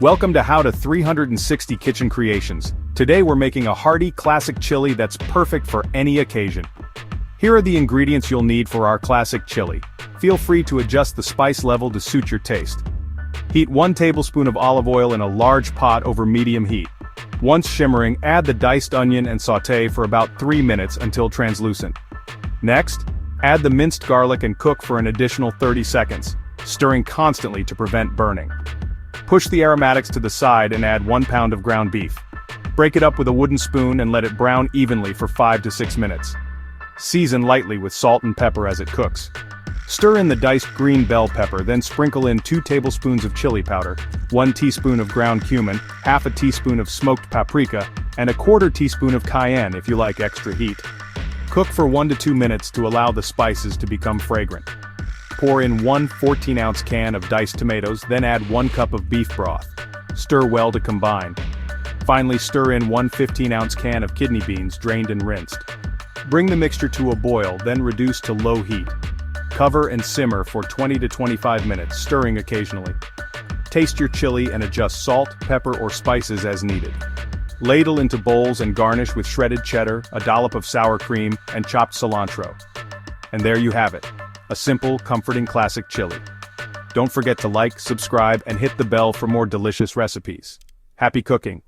Welcome to How to 360 Kitchen Creations. Today we're making a hearty classic chili that's perfect for any occasion. Here are the ingredients you'll need for our classic chili. Feel free to adjust the spice level to suit your taste. Heat 1 tablespoon of olive oil in a large pot over medium heat. Once shimmering, add the diced onion and sauté for about 3 minutes until translucent. Next, add the minced garlic and cook for an additional 30 seconds, stirring constantly to prevent burning. Push the aromatics to the side and add 1 pound of ground beef. Break it up with a wooden spoon and let it brown evenly for 5 to 6 minutes. Season lightly with salt and pepper as it cooks. Stir in the diced green bell pepper, then sprinkle in 2 tablespoons of chili powder, 1 teaspoon of ground cumin, half a teaspoon of smoked paprika, and a 1/4 teaspoon of cayenne if you like extra heat. Cook for 1 to 2 minutes to allow the spices to become fragrant. Pour in 1 14-ounce can of diced tomatoes, then add 1 cup of beef broth. Stir well to combine. Finally, stir in 1 15-ounce can of kidney beans drained and rinsed. Bring the mixture to a boil, then reduce to low heat. Cover and simmer for 20 to 25 minutes, stirring occasionally. Taste your chili and adjust salt, pepper, or spices as needed. Ladle into bowls and garnish with shredded cheddar, a dollop of sour cream, and chopped cilantro. And there you have it. A simple, comforting classic chili. Don't forget to like, subscribe, and hit the bell for more delicious recipes. Happy cooking!